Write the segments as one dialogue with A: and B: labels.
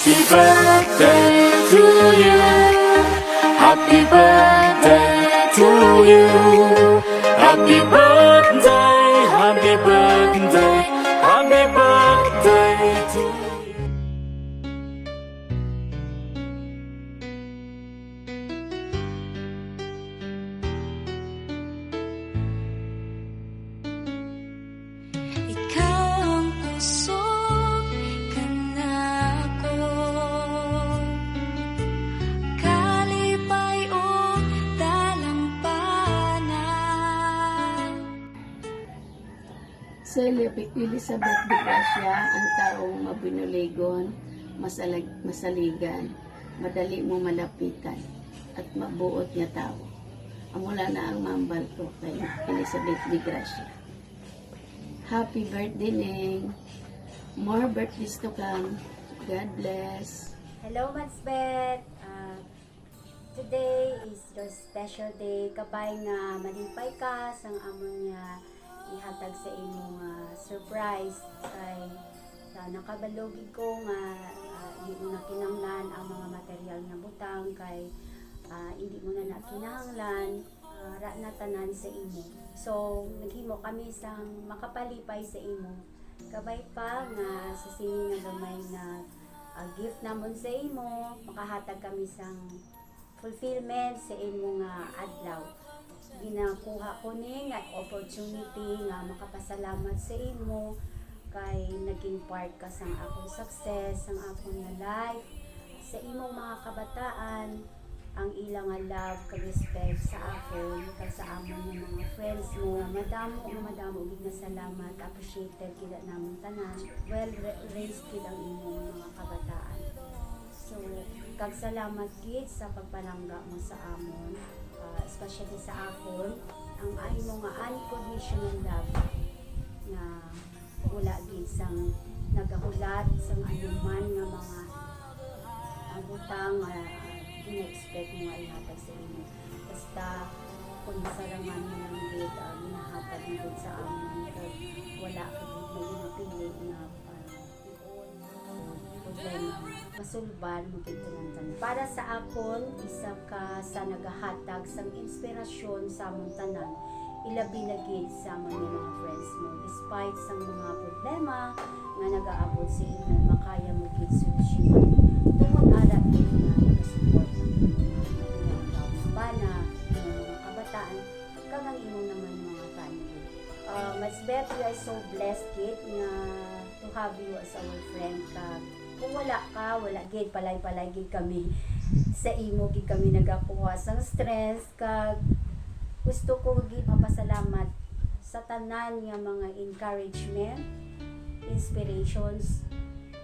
A: Happy birthday to you. Happy birthday to you. Happy birthday, happy birthday, happy birthday to you.
B: Ikaw ang puso ka na ako, kalipay o dalampanan.
C: Si Elizabeth de Gracia, ang taong mabinuligon, masaligan, madali mo malapitan, at mabuot niya tao. Amula na ang mambal ko kay Elizabeth de Gracia. Happy birthday, Ning. More birthdays to come. God bless.
D: Hello, Madsbeth! Today is your special day. Kapay nga malipay ka sang amon nga ihatag sa imong surprise kay nakabalogig ko nga hindi mo na kinahanglan ang mga material na butang kay hindi mo na kinahanglan ra na tanan sa imo. So naghimo kami sang makapalipay sa imo. Kabay pa nga sa sini nga gamay na gift namon sa imo, makahatag kami sang fulfillment sa imo nga adlaw. Ginakuha ko ni nga opportunity nga makapasalamat sa imo kay naging part ka sang akong success, sang akong nga life, sa imong mga kabataan, ang ilang nga love kag respect sa akon kag sa amon nga mga friends mo. Madamo gid na salamat, appreciated gid namon tanan. Well raised gid ang imong mga kabataan. So kag salamat gid sa pagpalangga mo sa amon, especially sa akon, ang imo nga unconditional love nga wala gid sang nagahulat sang anuman nga mga butang gina-expect mo ay hatag sa inyo. Basta kung sarangan mo lang gid ginahatag mo gid sa amon kag wala ka gid na ginapili na problema masulban mo gid tanan. Para sa akon, isa ka sa nagahatag sang inspirasyon sa among tanan, ilabi na gid sa among mga friends mo. Despite sa mga problema nga nagaabot sa inyo, makaya mo gid solusyonan. Tungod ara gid na nagasupport ng mga bana, mga kabataan, kag ang imong naman mga family. Madsbeth, we are so blessed gid nga to have you as our friend. Kag kung wala ka, wala gid palay gid kami sa imo gid kami nagakuha sang stress. Kag gusto ko gid mapasalamat sa tanan nga mga encouragement, inspirations,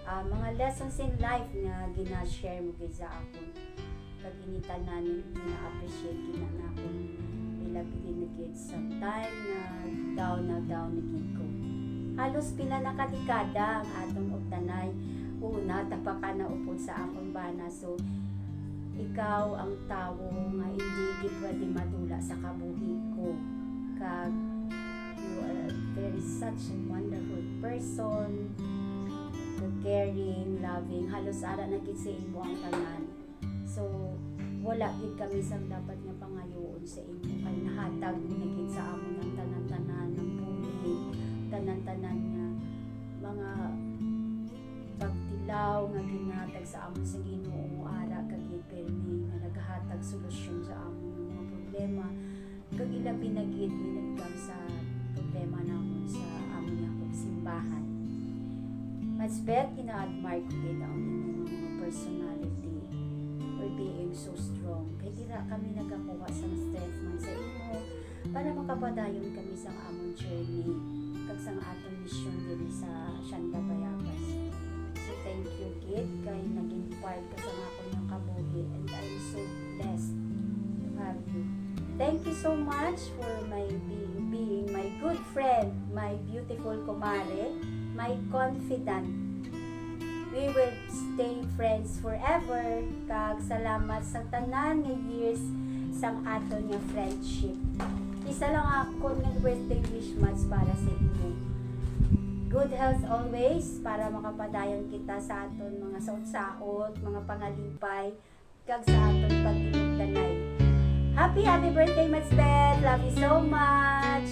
D: mga lessons in life nga gina-share mo gid sa akon. Kag ini tanan gina-appreciate gid na ako. Ilabi din na gid sa time na down na gid ko. Halos pila na kadekada ang atong ugtanay. Una, tapaka na upod sa akong bana. So, ikaw ang tao nga hindi gid pwede madula sa kabuhi ko. Kag you are very such a wonderful person, caring, loving, halos ara na gid sa imo ang tanan. So, wala gid kami sang dapat nga pangayoon sa imo kay nahatag mo na gid sa amon ang tanan-tanan ng buhi, tanan-tanan nga mga pagtilaw nga ginhatag sa amon sa Ginoo, ara kag ipirmi nga naghatag solusyon sa amon mga problema. Kag ilabi na gid minagkam sa problema namon sa amon nga simbahan. Madsbeth, ina-admire ko gid ang imong mga personality for being so strong. Kay dira kami nagakuha sa strength man sa imo para makapadayon kami sa amon journey kag sa atong mission diri sa Sianda Bayabas. So thank you gid kay naging part ka sa akong ng kabuhi, and I'm so blessed to have you. Thank you so much for being my good friend, my beautiful kumare, my confidant. We will stay friends forever. Kag salamat sa tanan nga years sang aton nga friendship. Isa lang ako ng birthday wish, Mads, para sa inyo. good health always para makapadayon kita sa aton mga saot-saot, mga pangalipay, kag sa aton pag-inugdanay. Happy birthday, Madsbeth! Love you so much!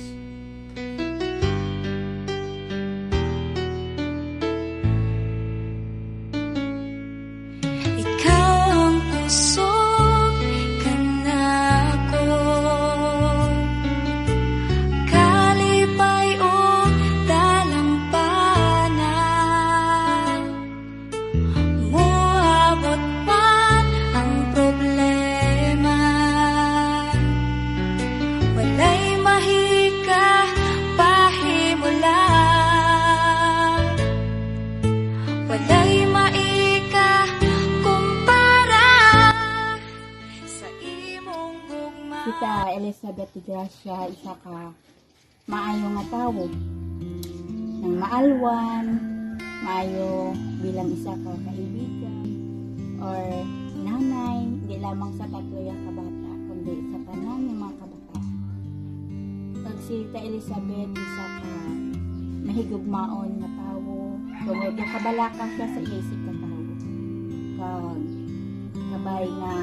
B: Ikaw ang puso ka na ko, kalipay o dalampanan, muabot man ang problema, walay mahika pahimulan, walay maika kumpara sa imong gugma.
E: Kita Elizabeth de Gracia, isa ka maayo nga tawo. Nang maalwan, maayo bilang isa ka kaibigan or nanay, hindi lamang sa tatloya kabata, kundi sa tanan ng mga kabataan. Pag si Tita Elizabeth, isa ka mahigugmaon nga tawo, tungod nga kabalaka siya sa isip ka tawo. Kag kabay nga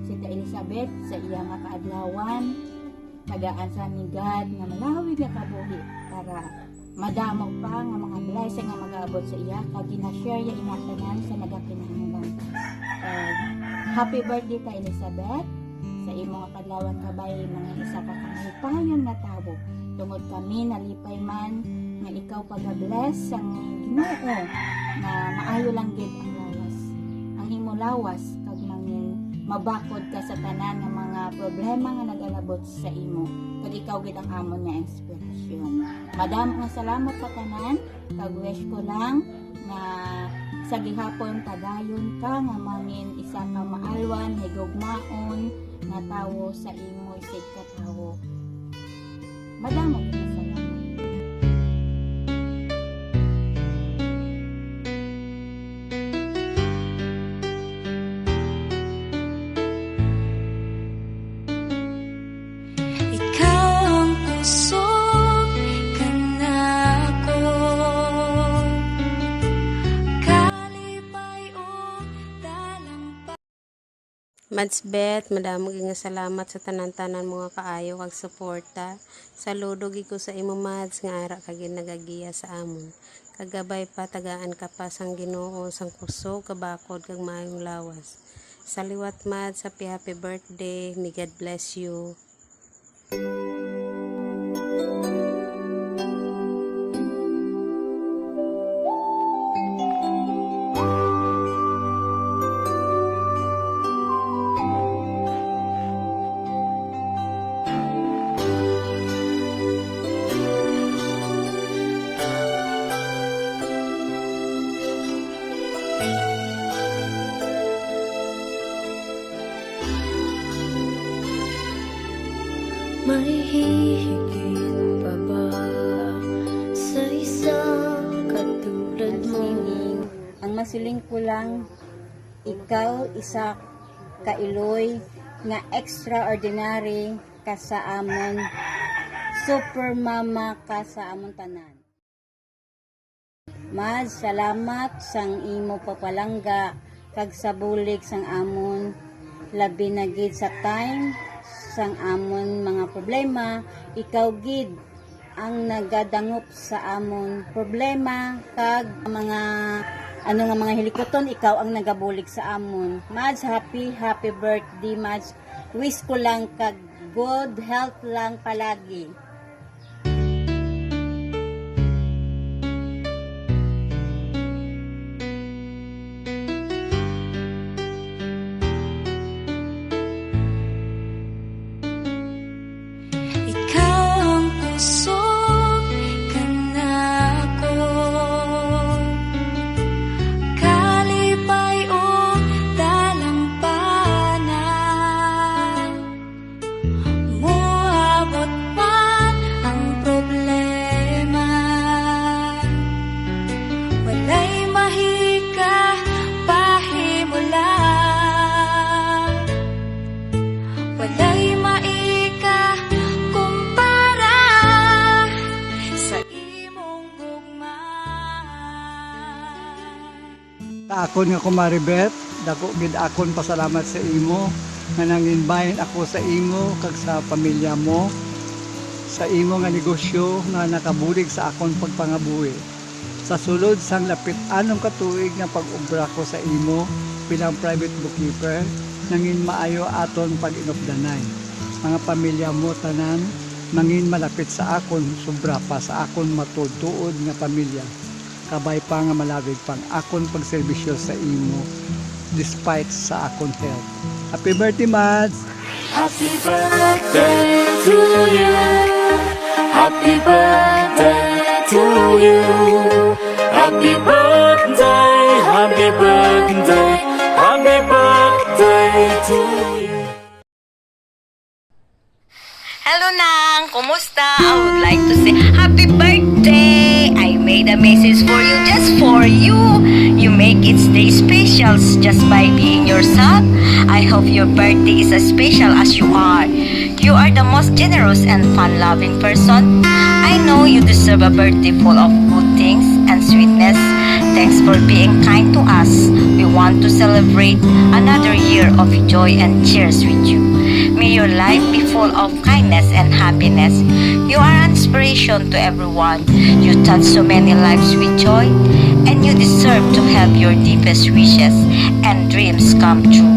E: si Tita Elizabeth sa iya nga kaadlawan, tagaan sa ni God nga malawig nga kabuhi para madamog pa nga mga blessing nga mag-aabot sa iya kag gina-share ya ingatanan sa nagakinahanglan. Happy birthday Tita Elizabeth sa imo nga kadlawan kabay mga isa ka kamahipayon nga tawo. Tungod kami nalipay man nga ikaw pag-bless ang Ginoo na maayo lang gid ang lawas. Ang imo lawas kag mangin mabakod ka sa tanan nga mga problema nga nagalabot sa imo kag ikaw gid ang amon nga inspirasyon. Madam nga salamat sa tanan, kag wish ko lang nga sa gihapon padayon ka nga mangin isa ka maalwan higugmaon nga tawo sa imo isig ka tawo. Madam nga salamat.
B: Ikaw ang puso ka na ko, kalipay o dalampay.
F: Madsbeth, madamo nga salamat sa tanan-tanan mga kaayo kag suporta. Saludo gid ko sa imo Mads nga ara kag nagagiya sa amon. Kagabay pa tagaan ka pa sang Ginoo sang kusog kabakod kag maayong lawas. Saliwat Mads, happy birthday. May God bless you.
A: May hihigit pa ba sa isang katulad mo?
E: Ang masiling ko lang, ikaw isa kailoy nga extraordinary ka sa amon, super mama ka sa amon tanan. Mads, salamat sang imo papalangga kag sa bulig sang amon, labi na gid sa time sang amon mga problema. Ikaw gid ang nagadangop sa amon problema kag mga mga hilikoton, ikaw ang nagabulig sa amon. Mads, happy birthday Mads. Wish ko lang kag good health lang palagi.
B: Ikaw ang puso ka na ko, kalipay o dalampanan, muabot man
G: Akon nga kumaribet, dako gid akon pasalamat sa imo nga nang-invite ako sa imo kag sa pamilya mo sa imo nga negosyo nga nakabulig sa akon pagpangabuhi. Sa sulod sang lapit anong katuig nga pag-ubra ko sa imo bilang private bookkeeper, nangin maayo aton pag-inupdanay. Mga pamilya mo tanan nangin malapit sa akon sobra pa sa akon matutuod nga pamilya. Kabay pa nga malawig pang akon pagserbisyo sa imo despite sa akon health. Happy birthday, Mads!
H: Happy birthday to you. Happy birthday to you. Happy birthday, happy birthday, happy birthday to you.
I: Hello Nang! Kumusta? I would like to say happy birthday! I made a message for you, just for you. You make its day special just by being yourself. I hope your birthday is as special as you are. You are the most generous and fun-loving person. I know you deserve a birthday full of good things and sweetness. Thanks for being kind to us. We want to celebrate another year of joy and cheers with you. May your life be full of kindness and happiness. You are an inspiration to everyone. You touch so many lives with joy, and you deserve to have your deepest wishes and dreams come true.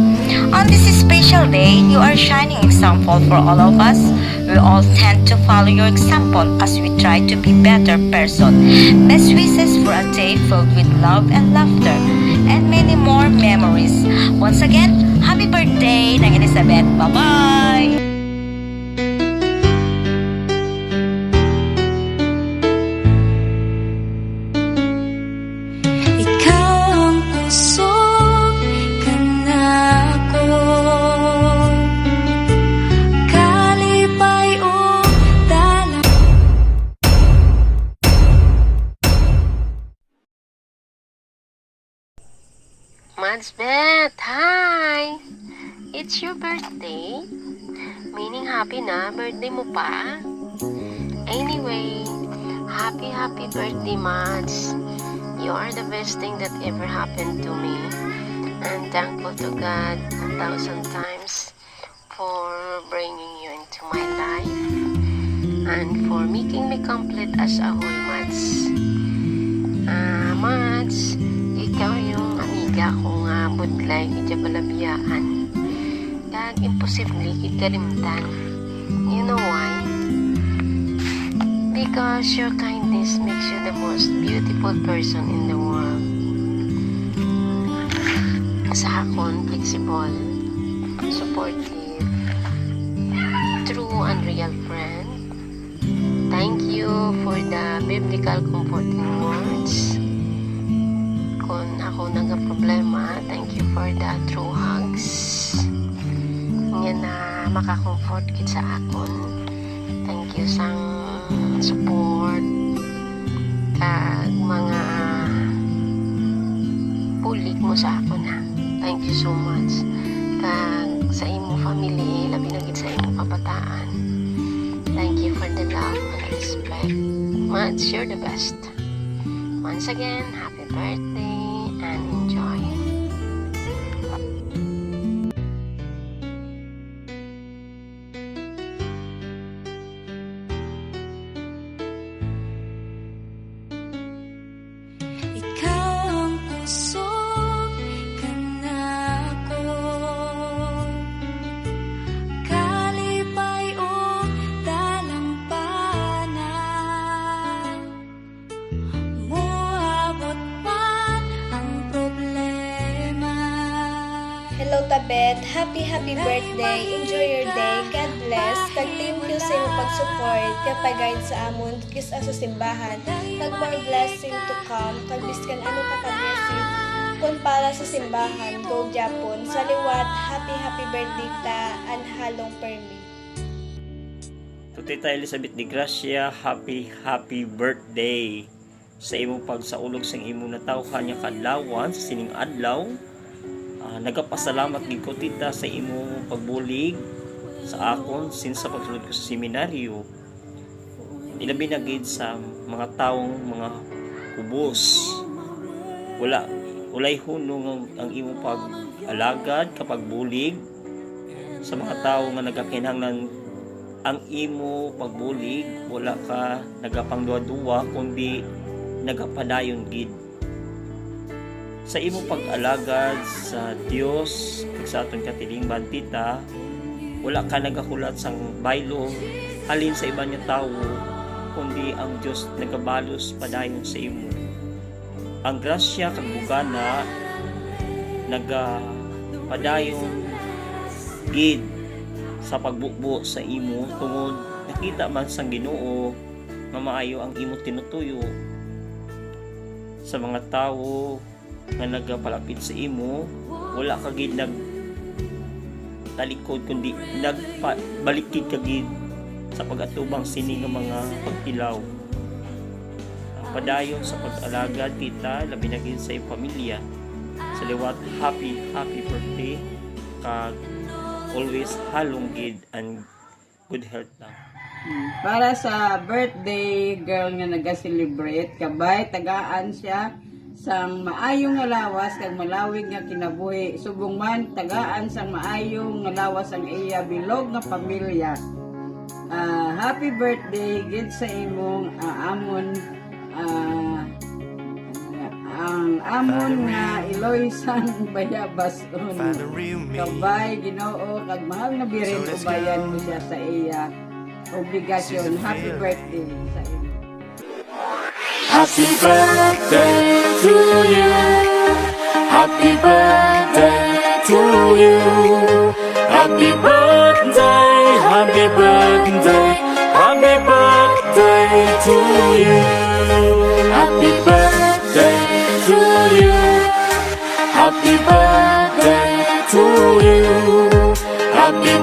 I: On this special day, you are a shining example for all of us. We all tend to follow your example as we try to be better person. Best wishes for a day filled with love and laughter and many more memories. Once again, happy birthday, Nang Elizabeth. Bye-bye!
B: Ikaw ang puso ka na ko. Kalipay o dalang.
F: Madsbeth, hi! It's your birthday? Meaning happy na, birthday mo pa? Anyway, happy birthday, Mads. You are the best thing that ever happened to me. I'm thankful to God 1,000 times for bringing you into my life and for making me complete as a whole, Mads. Mads, ikaw yung amiga ko nga budlay ni Jabalabiyaan. Kag imposible kikalimtan. You know why? Because your kindness makes you the most beautiful person in the world. Sa akon, flexible, supportive, true and real friend. Thank you for the biblical comforting words. Kung ako nagka-problema, thank you for the true hugs. Nga na makakomfort kit sa akon. Thank you sang support kag mga pulik mo sa akon ha. Thank you so much. Kag sa imo family, labi na gid sa imo kabataan. Thank you for the love and respect. Mads, you're the best. Once again, happy birthday and enjoy.
B: Ikaw ang puso ka na ko. Kalipay o dalampanan. Muabot man ang problema.
J: Hello Tabet, happy birthday. Enjoy your day. God bless. Kag thank you sa imong pag-support kag pag-guide sa amon kisa sa simbahan. Kag more blessing to come. Kag biskan ano ka ka-blessing kun para sa simbahan. Go Japon. Sa liwat, happy birthday ta and halong permi.
K: To Tita Elizabeth de Gracia, happy birthday sa imong pagsaulog sa imong natawhan nga kadlawan sa sining adlaw. Nagapasalamat gid ko tita sa imong pagbulig sa akon since sa pagsulod ko sa seminaryo. Ilabi na gid sa mga taong mga kubos. Wala ulay hunong ang imong pag-alagad kapag bulig sa mga tao nga nagakinahanglan ang imo pagbulig, wala ka nagapangduwa-duwa kundi nagapadayon gid sa imo pag-alagad sa Dios kag sa aton katilingban tita. Wala ka nagahulat sang baylo halin sa iba niya tawo kundi ang Dios nagabalos padayon sa imo. Ang grasya kag bugana nagapadayon gid sa pagbukbo sa imo tungod nakita man sang Ginoo nga maayo ang imo tinutuyo sa mga tawo nga nagapalapit sa imo. Wala ka gid talikod kundi nagbalikid ka gid sa pag-atubang sini nga mga pagtilaw. Padayon sa pag-alagad tita, labi na gid sa iyong pamilya. Sa liwat, happy birthday kag always halong gid and good health lang.
C: Para sa birthday girl nga naga-celebrate, kabay tagaan siya sang maayong nga lawas kag malawig nga kinabuhi. Subong man tagaan sang maayong nga lawas ang iya bilog nga pamilya. Happy birthday gid sa imong ang amon nga Eloysan Bayabaston. Kabay Ginoo kag mahal nga birin ubayan mo siya sa iya obligasyon. Happy birthday sa iyo.
H: Happy birthday to you. Happy birthday to you. Happy birthday, happy birthday, happy birthday to you. Happy birthday to you. Happy birthday to you. Happy